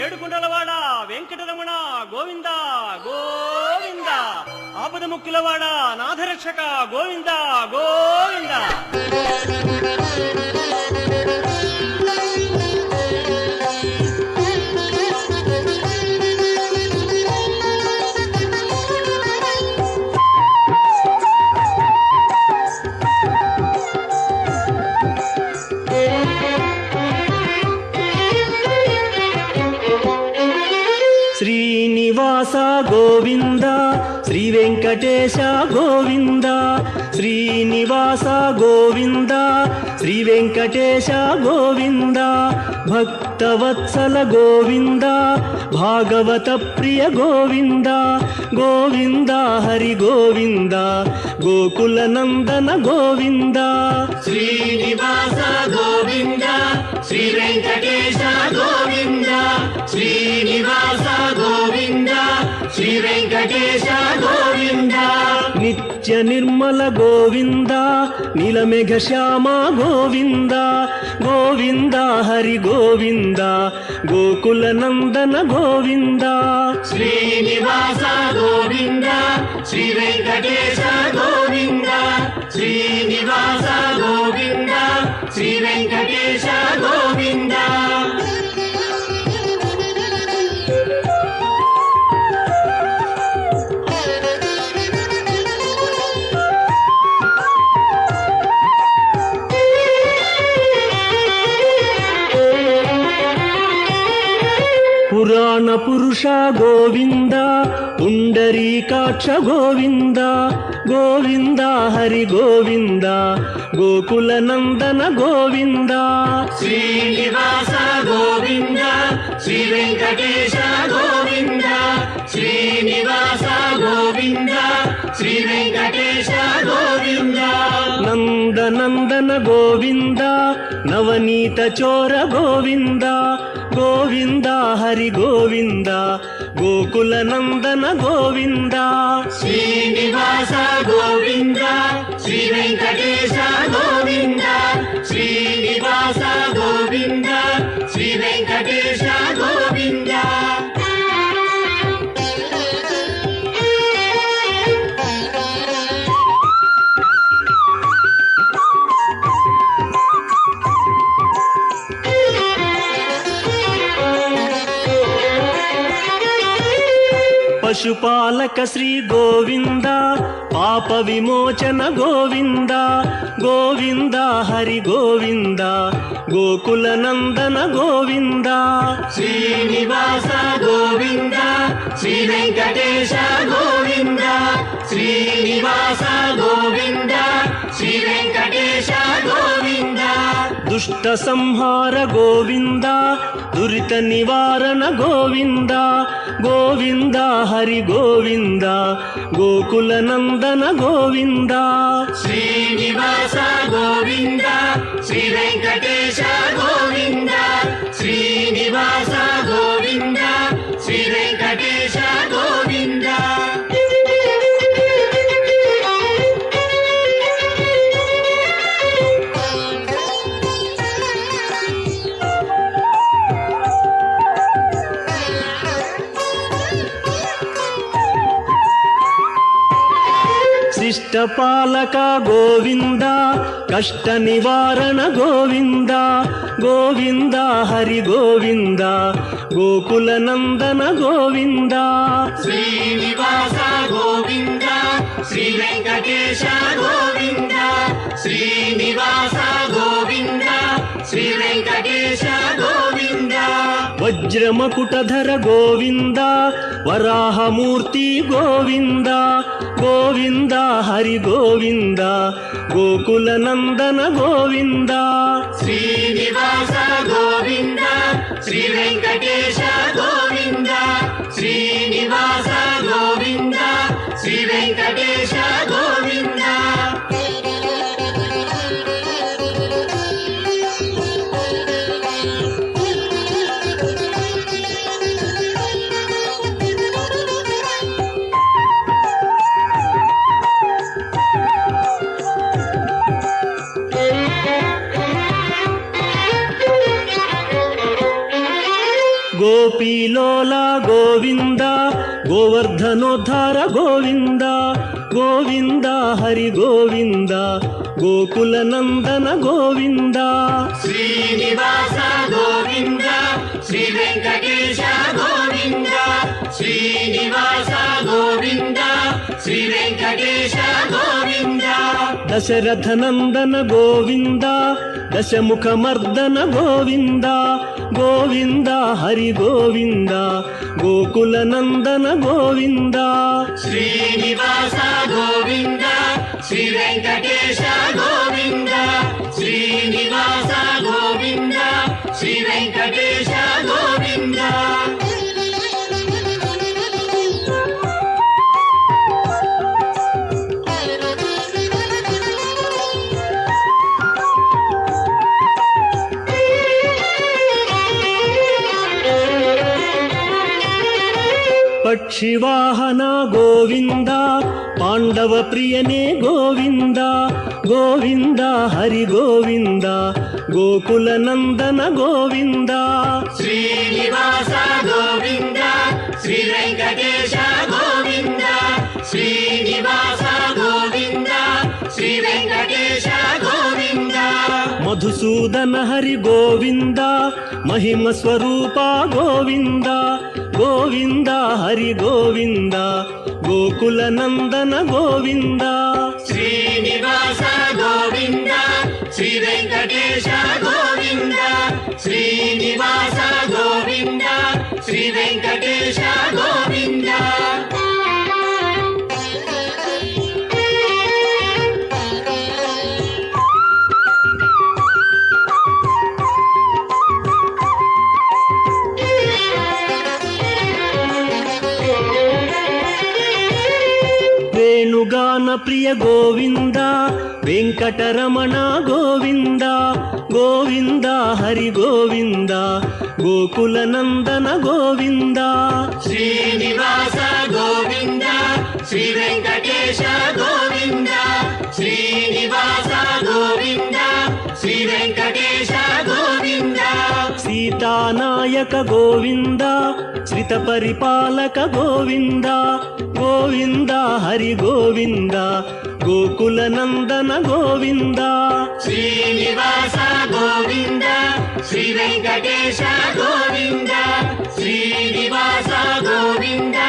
ఏడుకుంటలవాడ వెంకటరమణ గోవింద గోవింద, ఆపద ముక్కులవాడ నాథరక్షక గోవింద గోవింద. శ్రీనివాస గోవింద, శ్రీ వెంకటేశ గోవింద, శ్రీనివాస గోవింద, శ్రీ వెంకటేశ గోవింద, భక్తవత్సల గోవింద, భాగవత ప్రియ గోవింద, గోవింద హరి గోవింద, గోకుల నందన గోవింద. శ్రీనివాస గోవింద, శ్రీ వెంకటేశ గోవింద, శ్రీనివాస గోవింద, శ్రీ వెంకటేశ గోవింద. నిత్య నిర్మల గోవింద, నీలమేఘ శ్యామ గోవింద, గోవింద హరి గోవింద, గోకుల నందన గోవింద. శ్రీనివాస గోవింద, శ్రీ వెంకటేశ గోవింద, శ్రీనివాస గోవింద, శ్రీ వెంకటేశ గోవింద. పురాణ పురుష గోవింద, పుండరీకాక్ష గోవింద, గోవింద హరి గోవింద, గోకుల నందన గోవింద. శ్రీనివాస గోవింద, శ్రీ వెంకటేశ గోవింద, శ్రీనివాస గోవింద, శ్రీ వెంకటేశ గోవింద. నందనందన గోవింద, నవనీత చోర గోవింద, గోవింద హరి గోవింద, గోకుల నందన గోవింద. శ్రీనివాస గోవింద, శ్రీ వెంకటేశ గోవింద, శ్రీనివాస గోవింద, శ్రీ వెంకటేశ గోవింద. పశుపాలక శ్రీ గోవింద, పాప విమోచన గోవింద, గోవింద హరి గోవింద, గోకుల నందన గోవింద. శ్రీనివాస గోవింద, శ్రీ వెంకటేశ గోవింద, శ్రీనివాస గోవింద, శ్రీ వెంకటేశ గోవింద. దుష్ట సంహార గోవింద, దురిత నివారణ గోవింద, గోవింద హరి గోవింద, గోకుల నందన గోవింద. శ్రీనివాస గోవింద, శ్రీ వెంకటేశ గోవింద, శ్రీనివాస గోవింద, శ్రీ వెంకటేశ గోవింద. శిష్టపాలక గోవింద, కష్ట నివారణ గోవింద, గోవింద హరి గోవింద, గోకుల నందన గోవింద. శ్రీనివాస గోవింద, శ్రీ వెంకటేశ గోవింద, శ్రీనివాస గోవింద, శ్రీ వెంకటేశ గోవింద. వజ్రమకుటధర గోవింద, వరాహమూర్తి గోవింద, గోవింద హరి గోవింద, గోకుల నందన గోవింద. శ్రీనివాస గోవింద, శ్రీ వెంకటేశ గోవింద, శ్రీనివాస గోవింద, శ్రీ వెంకటేశ గోవింద. ಗೋಪಿಲೋಲ ಗೋವಿಂದ ಗೋವರ್ಧನೋದ್ಧಾರ ಗೋವಿಂದ ಗೋವಿಂದ ಹರಿ ಗೋವಿಂದ ಗೋಕುಲ ನಂದನ ಗೋವಿಂದ ಶ್ರೀನಿವಾಸ ಗೋವಿಂದ ಶ್ರೀ ವೆಂಕಟೇಶ ಗೋವಿಂದ ಶ್ರೀನಿವಾಸ ಗೋವಿಂದ ಶ್ರೀ ವೆಂಕಟೇಶ ಗೋವಿಂದ ದಶರಥ ನಂದನ ಗೋವಿಂದ ದಶಮುಖ ಮರ್ದನ ಗೋವಿಂದ ಗೋವಿಂದ ಹರಿ ಗೋವಿಂದ ಗೋಕುಲ ನಂದನ ಗೋವಿಂದ ಶ್ರೀನಿವಾಸ ಗೋವಿಂದ ಶ್ರೀ ವೆಂಕಟೇಶ ಗೋವಿಂದ ಶ್ರೀನಿವಾಸ ಗೋವಿಂದ ಶ್ರೀ ವೆಂಕಟೇಶ ಗೋವಿಂದ ಪಕ್ಷಿವಾಹನ ಗೋವಿಂದ ಪಾಂಡವ ಪ್ರಿಯನೇ ಗೋವಿಂದ ಗೋವಿಂದ ಹರಿ ಗೋವಿಂದ ಗೋಕುಲ ನಂದನ ಗೋವಿಂದ ಶ್ರೀನಿವಾಸ ಗೋವಿಂದ ಶ್ರೀ ವೆಂಕಟೇಶ ಗೋವಿಂದ ಶ್ರೀನಿವಾಸ ಗೋವಿಂದ ಶ್ರೀ ವೆಂಕಟೇಶ ಗೋವಿಂದ ಮಧುಸೂದನ ಹರಿ ಗೋವಿಂದ ಮಹಿಮ ಸ್ವರೂಪ ಗೋವಿಂದ ಗೋವಿಂದ ಹರಿ ಗೋವಿಂದ ಗೋಕುಲ ನಂದನ ಗೋವಿಂದ ಶ್ರೀನಿವಾಸ ಗೋವಿಂದ ಶ್ರೀ ವೆಂಕಟೇಶ ಗೋವಿಂದ ಶ್ರೀನಿವಾಸ ಗೋವಿಂದ ಶ್ರೀ ವೆಂಕಟೇಶ ಗೋವಿಂದ ವೇಣುಗಾನ ಪ್ರಿಯ ಗೋವಿಂದ ವೆಂಕಟರಮಣ ಗೋವಿಂದ ಗೋವಿಂದ ಹರಿ ಗೋವಿಂದ ಗೋಕುಲ ನಂದನ ಗೋವಿಂದ ಶ್ರೀನಿವಾಸ ಗೋವಿಂದ ಶ್ರೀ ವೆಂಕಟೇಶ ಗೋವಿಂದ ಶ್ರೀನಿವಾಸ ಗೋವಿಂದ ಶ್ರೀ ವೆಂಕಟೇಶ ಗೋವಿಂದ ಸೀತಾನಾಯಕ ಗೋವಿಂದ ಶ್ರಿತ ಪರಿಪಾಲಕ ಗೋವಿಂದ ಗೋವಿಂದ ಹರಿ ಗೋವಿಂದ ಗೋಕುಲ ನಂದನ ಗೋವಿಂದ ಶ್ರೀನಿವಾಸ ಗೋವಿಂದ ಶ್ರೀ ವೆಂಕಟೇಶ ಗೋವಿಂದ ಶ್ರೀನಿವಾಸ ಗೋವಿಂದ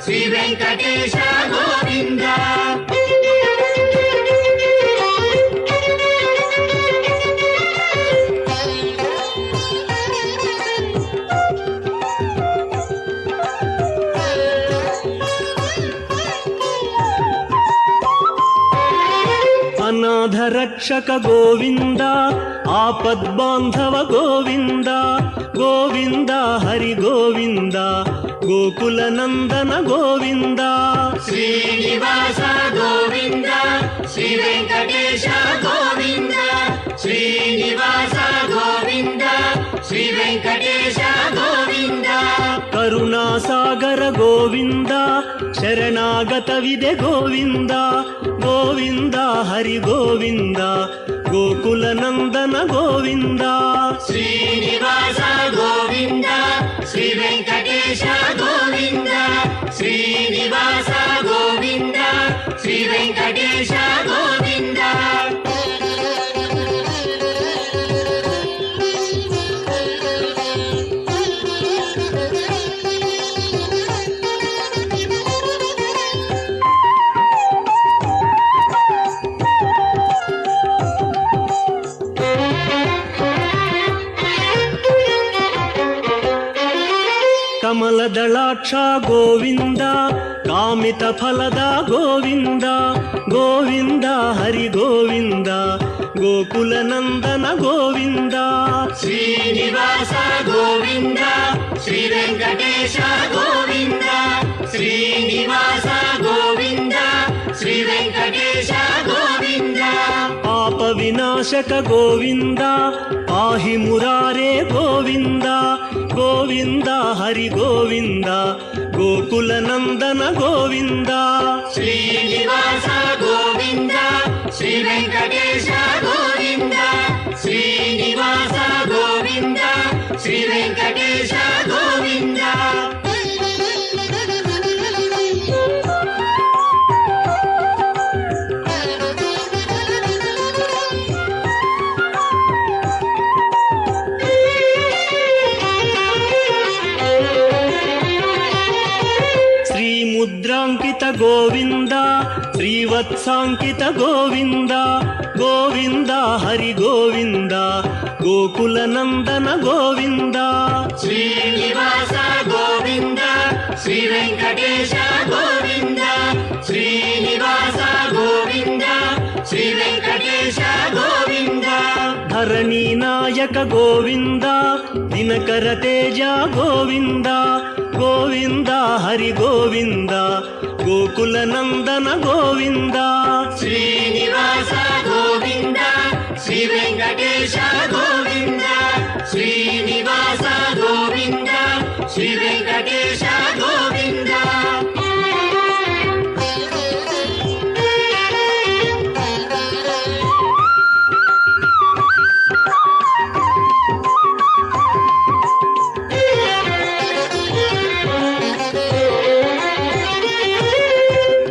ಶ್ರೀ ವೆಂಕಟೇಶ ಗೋವಿಂದ ಅನಾಥ ರಕ್ಷಕ ಗೋವಿಂದ ಆಪದ್ಬಾಂಧವ ಗೋವಿಂದ ಗೋವಿಂದ ಹರಿ ಗೋವಿಂದ ಗೋಕುಲ ನಂದನ ಗೋವಿಂದ ಶ್ರೀನಿವಾಸ ಗೋವಿಂದ ಶ್ರೀ ವೆಂಕಟೇಶ ಗೋವಿಂದ ಶ್ರೀನಿವಾಸ ಗೋವಿಂದ ಶ್ರೀ ವೆಂಕಟೇಶ ಗೋವಿಂದ ಕರುಣಾಸಾಗರ ಗೋವಿಂದ ಶರಣಾಗತವಿದೆ ಗೋವಿಂದ ಗೋವಿಂದ ಹರಿ ಗೋವಿಂದ ಗೋಕುಲ ನಂದನ ಗೋವಿಂದ ಶ್ರೀನಿವಾಸ ಗೋವಿಂದ ಶ್ರೀ ವೆಂಕಟೇಶ ಗೋವಿಂದ ಶ್ರೀನಿವಾಸ ಗೋವಿಂದ ಶ್ರೀ ವೆಂಕಟೇಶ ಗೋವಿಂದ ಕಮಲದಳಾಕ್ಷ ಗೋವಿಂದ ಕಾಮಿತ ಫಲದ ಗೋವಿಂದ ಗೋವಿಂದ ಹರಿ ಗೋವಿಂದ ಗೋಕುಲ ನಂದನ ಗೋವಿಂದ ಶ್ರೀನಿವಾಸ ಗೋವಿಂದ ಶ್ರೀ ವೆಂಕಟೇಶ ಗೋವಿಂದ ಶ್ರೀನಿವಾಸ ಗೋವಿಂದ ಶ್ರೀ ವೆಂಕಟೇಶ ಗೋವಿಂದ ಪಾಪ ವಿನಾಶಕ ಗೋವಿಂದ ಪಾಹಿ ಮುರಾರೇ ಗೋವಿಂದ ಗೋವಿಂದ ಹರಿ ಗೋವಿಂದ ಗೋಕುಲ ನಂದನ ಗೋವಿಂದ ಶ್ರೀನಿವಾಸ ಗೋವಿಂದ ಶ್ರೀ ವೆಂಕಟೇಶ ಗೋವಿಂದ ಶ್ರೀನಿವಾಸ ಗೋವಿಂದ శ్రీ వెంకటేశ గోవింద ముద్రాంకిత గోవింద శ్రీవత్సాంకిత గోవింద గోవింద హరి గోవింద గోకుల నందన గోవింద శ్రీనివాస గోవింద శ్రీ వెంకటేశ గోవింద శ్రీనివాస గోవింద శ్రీ వెంకటేశ గోవింద ధరణి నాయక గోవింద దినకర తేజ గోవింద గోవింద హరి గోవింద గోకుల నందన గోవింద శ్రీనివాస గోవింద శ్రీ వెంకటేశ గోవింద శ్రీనివాస గోవింద శ్రీ వెంకటేశ గోవింద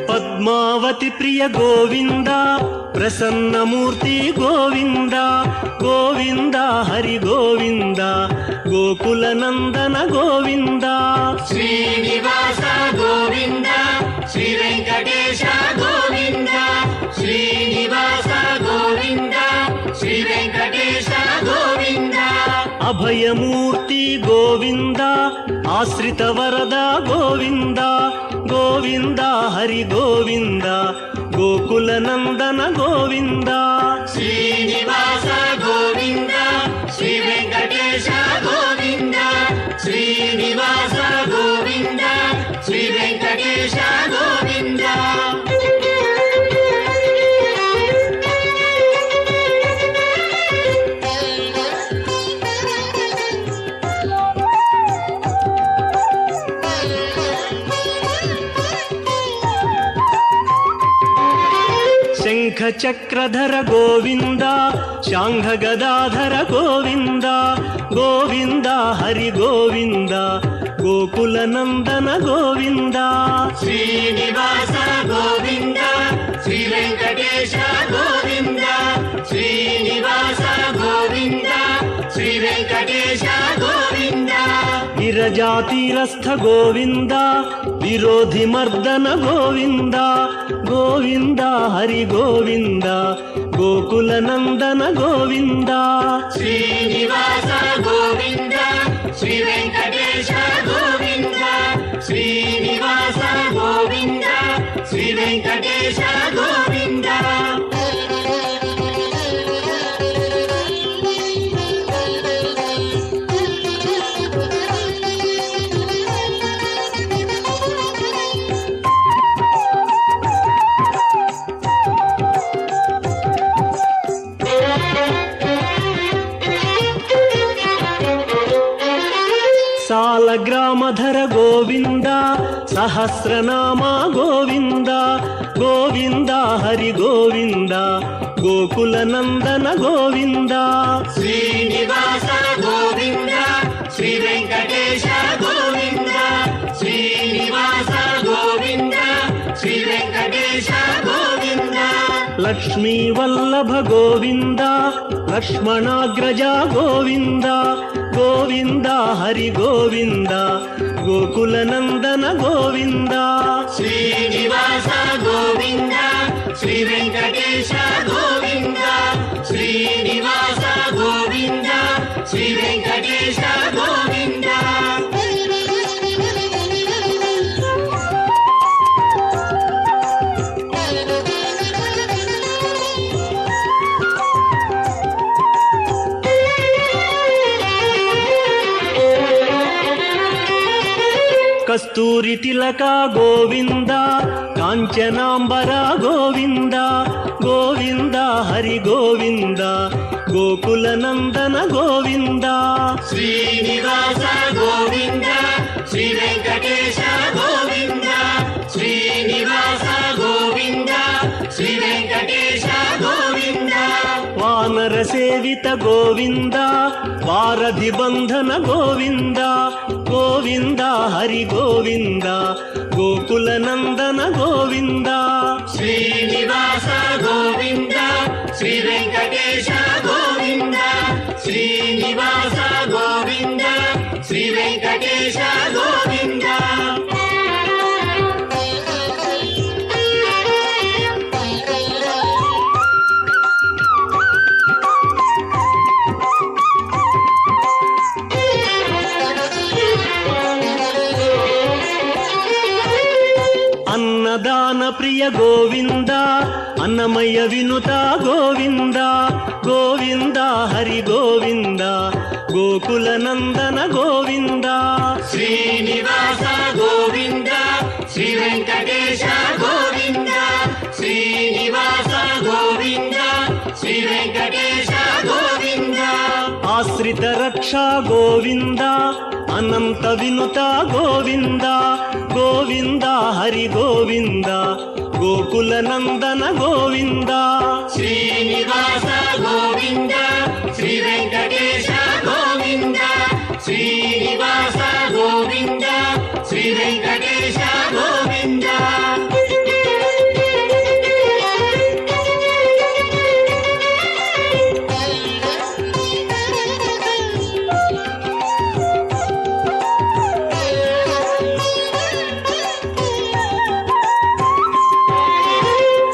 పద్మావతి ప్రియ గోవింద ప్రసన్నమూర్తి గోవింద గోవింద హరి గోవింద గోకుల నందన గోవింద శ్రీనివాస గోవింద శ్రీ వెంకటేశ గోవింద శ్రీనివాస గోవింద శ్రీ వెంకటేశ గోవింద అభయమూర్తి గోవింద ఆశ్రిత వరద గోవింద గోవింద హరి గోవింద గోకుల నందన గోవింద శ్రీనివాస గోవింద శ్రీ వెంకటేశ గోవింద శ్రీనివాస గోవింద శ్రీ వెంకటేశ గోవింద శంఖ చక్రధర గోవింద శాంఘ గదాధర గోవింద గోవింద హరి గోవింద గోకుల నందన గోవింద శ్రీనివాస గోవింద శ్రీ వెంకటేశ గోవింద శ్రీనివాస గోవింద శ్రీ వెంకటేశ గోవింద విరజాతీరస్థ గోవింద విరోధి మర్దన గోవింద గోవింద హరి గోవింద గోకుల నందన గోవింద శ్రీనివాస గోవింద శ్రీ వెంకటేశ గోవింద శ్రీనివాస గోవింద శ్రీ వెంకటేశ గోవింద సాలగ్రామధర గోవింద సహస్రనామ గోవింద గోవింద హరి గోవింద గోకుల నందన గోవింద శ్రీనివాస గోవింద శ్రీ వెంకటేశ గోవింద శ్రీనివాస గోవింద శ్రీ వెంకటేశ గోవింద లక్ష్మీ వల్లభ గోవింద లక్ష్మణాగ్రజ గోవింద గోవింద హరి గోవింద గోకుల నందన గోవింద శ్రీనివాస గోవింద శ్రీ వెంకటేశ గోవింద శ్రీనివాస గోవింద శ్రీ వెంకటేశ గోవింద కస్తూరి తిలక గోవింద కాంచనాంబర గోవింద గోవింద హరి గోవింద గోకుల నందన గోవింద శ్రీనివాస గోవింద శ్రీ వెంకటేశ గోవింద శ్రీనివాస గోవింద శ్రీ వెంకటేశ గోవింద వానర సేవిత ಗೋವಿಂದ ವಾರಧಿ ಬಂಧನ ಗೋವಿಂದ ಗೋವಿಂದ ಹರಿ ಗೋವಿಂದ ಗೋಕುಲ ನಂದನ ಗೋವಿಂದ ಶ್ರೀನಿವಾಸ ಗೋವಿಂದ ಶ್ರೀ ವೆಂಕಟೇಶ ಗೋವಿಂದ ಶ್ರೀನಿವಾಸ ಗೋವಿಂದ ಶ್ರೀ ವೆಂಕಟೇಶ ಗೋವಿಂದ ಅನ್ನದಾನ ಪ್ರಿಯ ಗೋವಿಂದ ಅನ್ನಮಯ ವಿನುತ ಗೋವಿಂದ ಗೋವಿಂದ ಹರಿ ಗೋವಿಂದ ಗೋಕುಲ ನಂದನ ಗೋವಿಂದ ಶ್ರೀನಿವಾಸ ಗೋವಿಂದ ಶ್ರೀ ವೆಂಕಟೇಶ ಗೋವಿಂದ ಶ್ರೀನಿವಾಸ ಗೋವಿಂದ ಶ್ರೀ ವೆಂಕಟೇಶ ಗೋವಿಂದ ಆಶ್ರಿತ ರಕ್ಷಾ ಗೋವಿಂದ ಅನಂತ ವಿನುತ ಗೋವಿಂದ ಗೋವಿಂದ ಹರಿ ಗೋವಿಂದ ಗೋಕುಲ ನಂದನ ಗೋವಿಂದ ಶ್ರೀನಿವಾಸ ಗೋವಿಂದ ಶ್ರೀ ವೆಂಕಟೇಶ ಗೋವಿಂದ ಶ್ರೀನಿವಾಸ ಗೋವಿಂದ ಶ್ರೀ ವೆಂಕಟೇಶ ಗೋವಿಂದ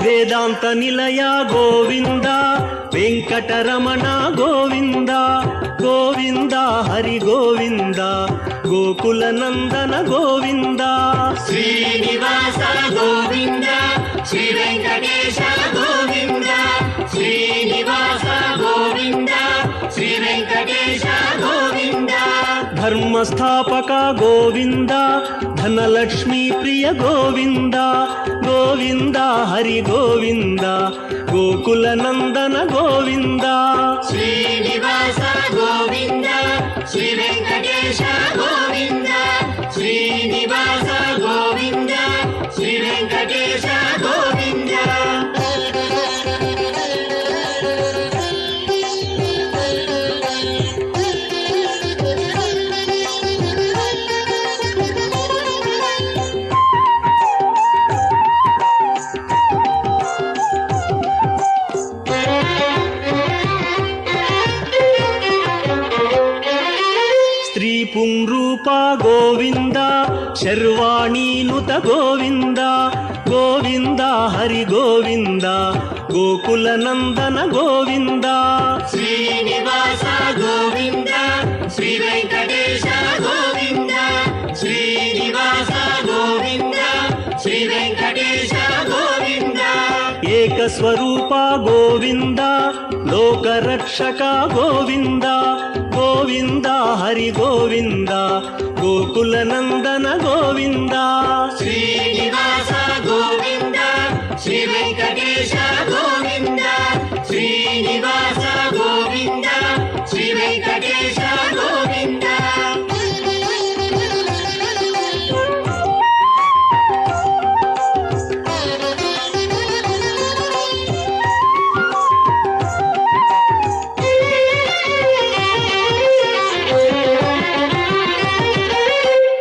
ವೇದಾಂತ ನಿಲಯ ಗೋವಿಂದ ವೆಂಕಟರಮಣ ಗೋವಿಂದ ಗೋವಿಂದ ಹರಿ ಗೋವಿಂದ ಗೋಕುಲ ನಂದನ ಗೋವಿಂದ ಶ್ರೀನಿವಾಸ ಗೋವಿಂದ ಶ್ರೀ ವೆಂಕಟೇಶ ಗೋವಿಂದ ಶ್ರೀನಿವಾಸ ಗೋವಿಂದ ಶ್ರೀ ವೆಂಕಟೇಶ ಗೋವಿಂದ ಧರ್ಮ ಸ್ಥಾಪಕ ಗೋವಿಂದ ಧನಲಕ್ಷ್ಮೀ ಪ್ರಿಯ ಗೋವಿಂದ ಗೋವಿಂದ ಹರಿ ಗೋವಿಂದ ಗೋಕುಲ ನಂದನ ಗೋವಿಂದ ಶ್ರೀನಿವಾಸ ಗೋವಿಂದ ಶ್ರೀ ವೆಂಕಟೇಶ ಗೋವಿಂದ ಶ್ರೀನಿವಾಸ ಗೋವಿಂದ ಶ್ರೀ ವೆಂಕಟೇಶ ಗೋವಿಂದ ಸ್ತ್ರೀ ಪುಂರೂಪ ಗೋವಿಂದ ಶರ್ವಾಣೀನುತ ಗೋವಿಂದ ಗೋವಿಂದ ಹರಿ ಗೋವಿಂದ ಗೋಕುಲ ನಂದನ ಗೋವಿಂದ ಶ್ರೀನಿವಾಸ ಗೋವಿಂದ ಶ್ರೀ ವೆಂಕಟೇಶ ಗೋವಿಂದ ಶ್ರೀನಿವಾಸ ಗೋವಿಂದ ಶ್ರೀ ವೆಂಕಟೇಶ ಗೋವಿಂದ ಏಕಸ್ವರೂಪ ಗೋವಿಂದ ಲೋಕರಕ್ಷಕ ಗೋವಿಂದ ಗೋವಿಂದ ಹರಿ ಗೋವಿಂದ ಗೋಕುಲ ನಂದನ ಗೋವಿಂದ ಶ್ರೀನಿವಾಸ ಗೋವಿಂದ ಶ್ರೀ ವೆಂಕಟೇಶ ಗೋವಿಂದ ಶ್ರೀನಿವಾಸ ಗೋವಿಂದ ಶ್ರೀ ವೆಂಕಟೇಶ ಗೋವಿಂದ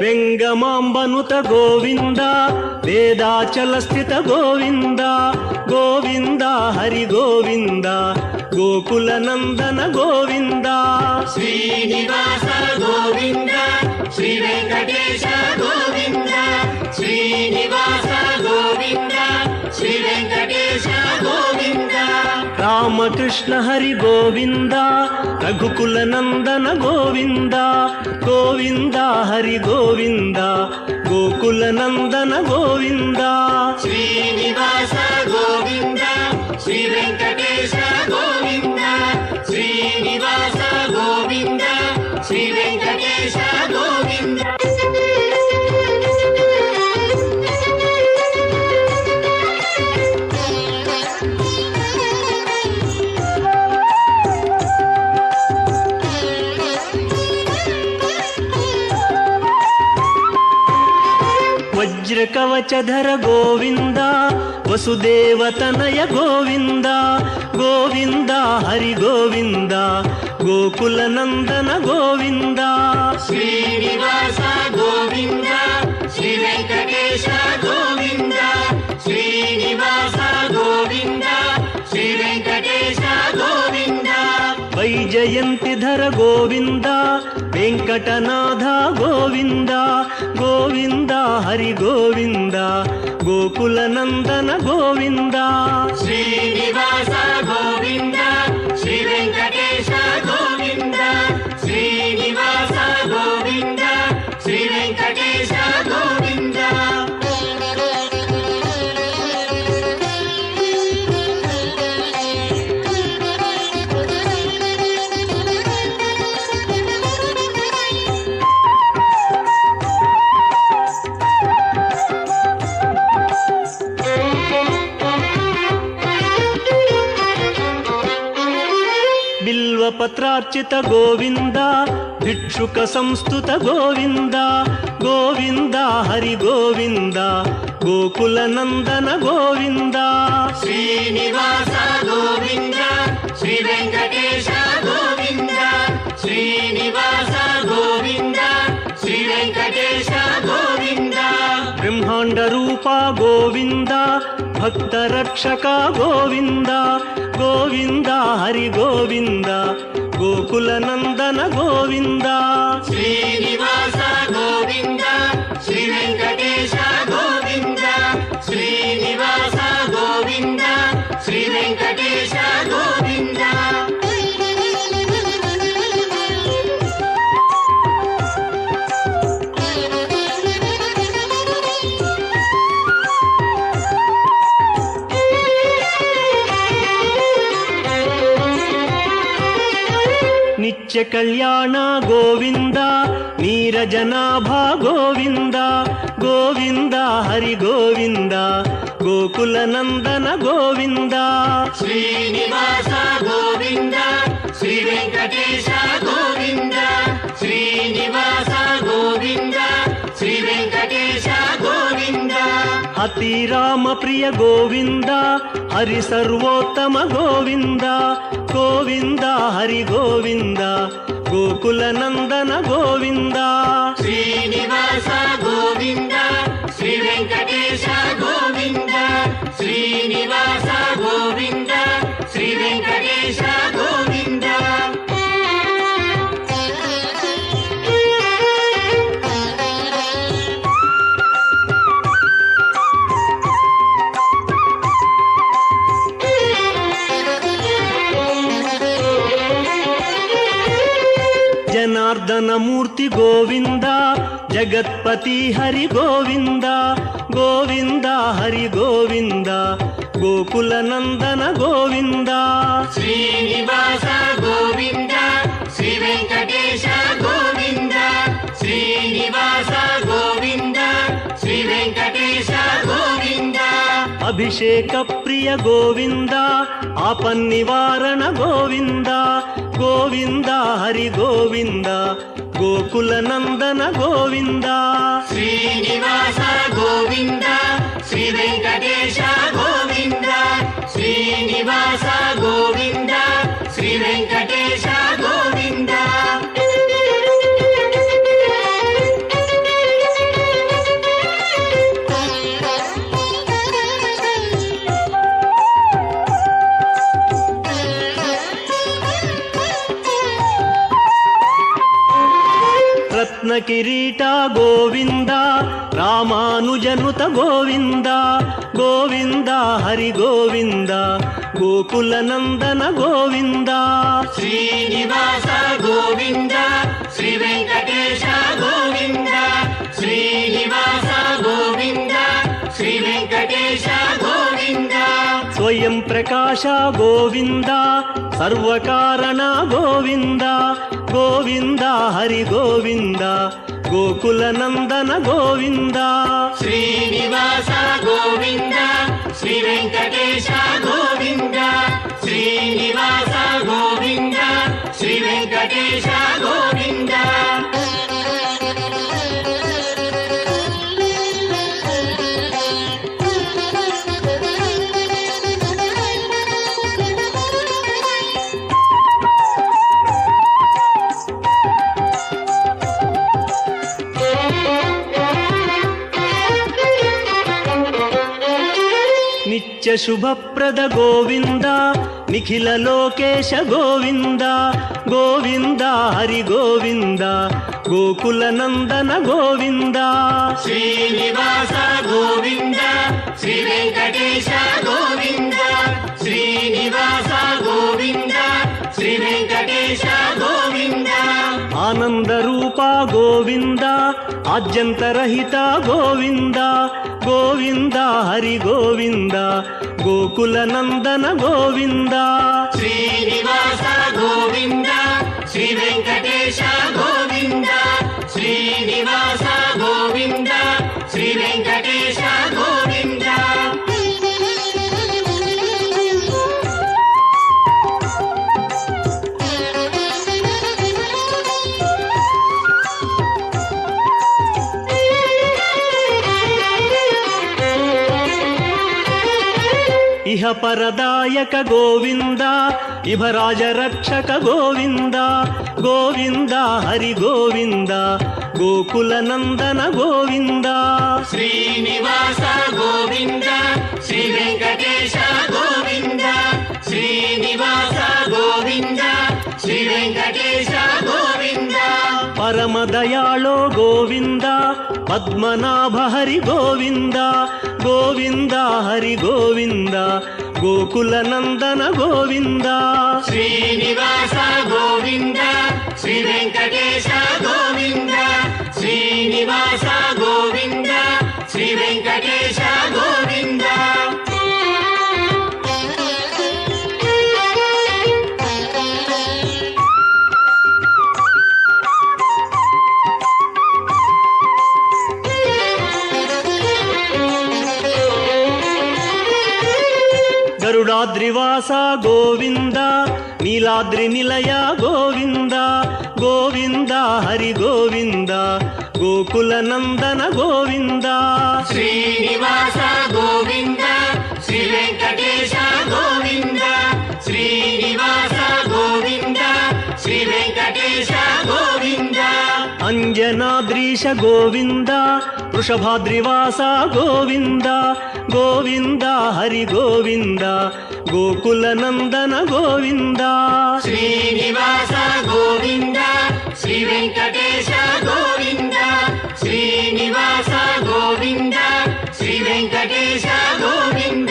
ವೆಂಗಮಾಂಬನುತ ಗೋವಿಂದ ವೇದಾಚಲ ಸ್ಥಿತ ಗೋವಿಂದ ಗೋವಿಂದ ಹರಿ ಗೋವಿಂದ ಗೋಕುಲ ನಂದನ ಗೋವಿಂದ ಶ್ರೀನಿವಾಸ ಗೋವಿಂದ ಶ್ರೀ ವೆಂಕಟೇಶ ಗೋವಿಂದ ಶ್ರೀನಿವಾಸ ಗೋವಿಂದ ಶ್ರೀ ವೆಂಕಟೇಶ ಗೋವಿಂದ ರಾಮಕೃಷ್ಣ ಹರಿ ಗೋವಿಂದ ರಘುಕುಲ ನಂದನ ಗೋವಿಂದ ಗೋವಿಂದ ಹರಿ ಗೋವಿಂದ ಗೋಕುಲ ನಂದನ ಗೋವಿಂದ ಶ್ರೀನಿವಾಸ ಗೋವಿಂದ ಶ್ರೀ ವೆಂಕಟೇಶ ಗೋವಿಂದ ಶ್ರೀನಿವಾಸ ಗೋವಿಂದ ಶ್ರೀ ವೆಂಕಟೇಶ ಗೋವಿಂದ ವಜ್ರ ಕವಚಧರ ಗೋವಿಂದ ವಸುದೇವತನಯ ಗೋವಿಂದ ಗೋವಿಂದ ಹರಿ ಗೋವಿಂದ ಗೋಕುಲ ನಂದನ ಗೋವಿಂದ ಶ್ರೀನಿವಾಸ ಗೋವಿಂದ ಶ್ರೀ ವೆಂಕಟೇಶ ಗೋವಿಂದ ಶ್ರೀನಿವಾಸ ಗೋವಿಂದ ಶ್ರೀ ವೆಂಕಟೇಶ ಗೋವಿಂದ ವೈಜಯಂತಿಧರ ಗೋವಿಂದ ವೆಂಕಟನಾಥ ಗೋವಿಂದ ಗೋವಿಂದ ಹರಿ ಗೋವಿಂದ ಗೋಕುಲ ನಂದನ ಗೋವಿಂದ ಶ್ರೀನಿವಾಸ ಗೋವಿಂದ ಶ್ರೀ ವೆಂಕಟೇಶ ಗೋವಿಂದ ಶ್ರೀನಿವಾಸ ಗೋವಿಂದ ಶ್ರೀ ವೆಂಕಟೇಶ ಗೋವಿಂದ ಪತ್ರಾರ್ಚಿತ ಗೋವಿಂದ ಭಿಕ್ಷುಕ ಸಂಸ್ತುತ ಗೋವಿಂದ ಗೋವಿಂದ ಹರಿ ಗೋವಿಂದ ಗೋಕುಲ ನಂದನ ಗೋವಿಂದ ಶ್ರೀನಿವಾಸ ಗೋವಿಂದ ಶ್ರೀ ವೆಂಕಟೇಶ ಗೋವಿಂದ ಶ್ರೀನಿವಾಸ ಗೋವಿಂದ ಶ್ರೀ ವೆಂಕಟೇಶ ಗೋವಿಂದ ಬ್ರಹ್ಮಾಂಡ ರೂಪ ಗೋವಿಂದ ಭಕ್ತ ರಕ್ಷಕ ಗೋವಿಂದ ಗೋವಿಂದ ಹರಿ ಗೋವಿಂದ ಗೋಕುಲ ನಂದನ ಗೋವಿಂದ ಶ್ರೀನಿವಾಸ ಗೋವಿಂದ ಶ್ರೀ ವೆಂಕಟೇಶ ಗೋವಿಂದ ಶ್ರೀನಿವಾಸ ಗೋವಿಂದ ಶ್ರೀ ವೆಂಕಟೇಶ ಗೋವಿಂದ ನಿತ್ಯ ಕಲ್ಯಾಣ ಗೋವಿಂದ ನೀರಜನಾಭ ಗೋವಿಂದ ಗೋವಿಂದ ಹರಿ ಗೋವಿಂದ ಗೋಕುಲ ನಂದನ ಗೋವಿಂದ ಶ್ರೀನಿವಾಸ ಗೋವಿಂದ ಶ್ರೀ ವೆಂಕಟೇಶ ಗೋವಿಂದ ಶ್ರೀನಿವಾಸ ಗೋವಿಂದ ಶ್ರೀ ವೆಂಕಟೇಶ ಗೋವಿಂದ ಅತಿ ರಾಮ ಪ್ರಿಯ ಗೋವಿಂದ ಹರಿ ಸರ್ವೋತ್ತಮ ಗೋವಿಂದ ಗೋವಿಂದ ಹರಿ ಗೋವಿಂದ ಗೋಕುಲ ನಂದನ ಗೋವಿಂದ ಶ್ರೀನಿವಾಸ ಗೋವಿಂದ ಶ್ರೀ ವೆಂಕಟೇಶ ಗೋವಿಂದ ಶ್ರೀನಿವಾಸ ಗೋವಿಂದ ಶ್ರೀ ವೆಂಕಟೇಶ ಗೋವಿಂದ ಜನಾರ್ದನ ಮೂರ್ತಿ ಗೋವಿಂದ ಜಗತ್ಪತಿ ಹರಿ ಗೋವಿಂದ ಗೋವಿಂದ ಹರಿ ಗೋವಿಂದ ಗೋಕುಲ ನಂದನ ಗೋವಿಂದ ಶ್ರೀನಿವಾಸ ಗೋವಿಂದ ಶ್ರೀ ವೆಂಕಟೇಶ ಗೋವಿಂದ ಶ್ರೀನಿವಾಸ ಗೋವಿಂದ ಶ್ರೀ ವೆಂಕಟೇಶ ಗೋವಿಂದ ಅಭಿಷೇಕ ಪ್ರಿಯ ಗೋವಿಂದ ಆಪನ್ನಿವಾರಣ ಗೋವಿಂದ ಗೋವಿಂದ ಹರಿ ಗೋವಿಂದ ಗೋಕುಲ ನಂದನ ಗೋವಿಂದ ಶ್ರೀನಿವಾಸ ಗೋವಿಂದ ಶ್ರೀ ವೆಂಕಟೇಶ ಗೋವಿಂದ ಶ್ರೀನಿವಾಸ ಗೋವಿಂದ ಶ್ರೀ ವೆಂಕಟೇಶ ಗೋವಿಂದ ರತ್ನ ಕಿರೀಟ ಗೋವಿಂದ ರಾಮಾನುಜನುತ ಗೋವಿಂದ ಗೋವಿಂದ ಹರಿ ಗೋವಿಂದ ಗೋಕುಲ ನಂದನ ಗೋವಿಂದ ಶ್ರೀನಿವಾಸ ಗೋವಿಂದ ಶ್ರೀ ವೆಂಕಟೇಶ ಗೋವಿಂದ ಶ್ರೀನಿವಾಸ ಗೋವಿಂದ ಶ್ರೀ ವೆಂಕಟೇಶ ಗೋವಿಂದ ಸ್ವಯಂ ಪ್ರಕಾಶ ಗೋವಿಂದ ಸರ್ವಕಾರಣ ಗೋವಿಂದ ಗೋವಿಂದ ಹರಿ ಗೋವಿಂದ ಗೋಕುಲ ನಂದನ ಗೋವಿಂದ ಶ್ರೀನಿವಾಸ ಗೋವಿಂದ ಶ್ರೀ ವೆಂಕಟೇಶ ಗೋವಿಂದ ಶ್ರೀನಿವಾಸ ಗೋವಿಂದ ಶ್ರೀ ವೆಂಕಟೇಶ ಗೋವಿಂದ నిత్య శుభప్రద గోవింద నిఖిల లోకేశ గోవింద గోవింద హరి గోవింద గోకుల నందన గోవింద శ్రీనివాస గోవింద శ్రీ వెంకటేశ గోవింద శ్రీనివాస గోవింద శ్రీ వెంకటేశ గోవింద ఆనంద రూప గోవింద ఆద్యంతరహిత గోవింద గోవింద హరి గోవింద గోకుల నందన గోవింద శ్రీనివాస గోవింద శ్రీ వెంకటేశ గోవింద శ్రీనివాస గోవింద శ్రీ వెంకటేశ గోవింద ఇహ పరదాయక గోవింద ఇభరాజ రక్షక గోవింద గోవింద హరి గోవింద గోకుల నందన గోవింద శ్రీనివాస గోవింద శ్రీ వెంకటేశ గోవింద శ్రీనివాస గోవింద శ్రీ వెంకటేశ గోవింద పరమ దయాళో గోవింద పద్మనాభ హరి గోవింద గోవింద హరి గోవింద గోకుల నందన గోవింద శ్రీనివాస గోవింద శ్రీ వెంకటేశ గోవింద శ్రీనివాస గోవింద శ్రీ వెంకటేశ గోవింద గరుడాద్రివాస గోవింద నీలాద్రి నిలయ గోవింద గోవింద హరి గోవింద గోకుల నందన గోవింద శ్రీనివాస గోవింద శ్రీ వెంకటేశ గోవింద శ్రీనివాస గోవింద శ్రీ వెంకటేశ గోవింద అంజనాద్రీశ గోవింద వృషభాద్రివాస గోవింద గోవింద హరి గోవింద గోకుల నందన గోవింద శ్రీనివాస గోవింద శ్రీ వెంకటేశ గోవింద శ్రీనివాస గోవింద శ్రీ వెంకటేశ గోవింద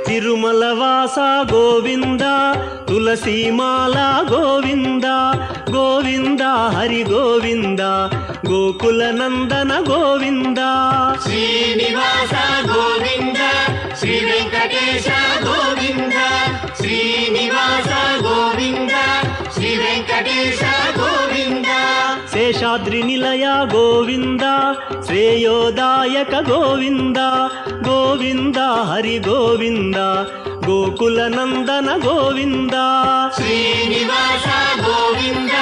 తిరుమల వాస గోవింద తులసీమాల గోవింద గోవింద హరి గోవింద గోకుల నందన గోవింద శ్రీనివాస గోవింద శ్రీ వెంకటేశ గోవింద శ్రీనివాస గోవింద శ్రీ వెంకటేశ గోవింద శేషాద్రి నిలయ గోవింద శ్రేయోదాయక గోవింద గోవింద హరి గోవింద గోకుల నందన గోవింద శ్రీనివాస గోవింద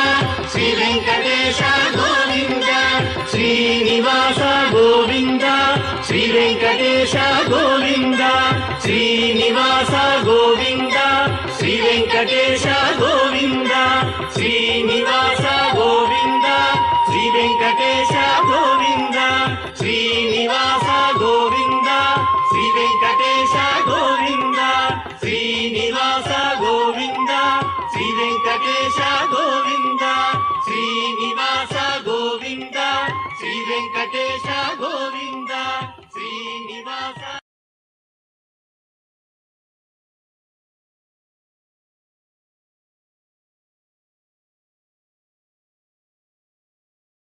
శ్రీ వెంకటేశ గోవింద శ్రీనివాస గోవింద శ్రీ వెంకటేశ గోవింద శ్రీనివాస గోవింద శ్రీ వెంకటేశ గోవింద శ్రీనివాస గోవింద శ్రీ వెంకటేశ గోవింద శ్రీనివాస గోవింద శ్రీ వెంకటేశ గోవింద శ్రీనివాస గోవింద శ్రీ వెంకటేశ గోవింద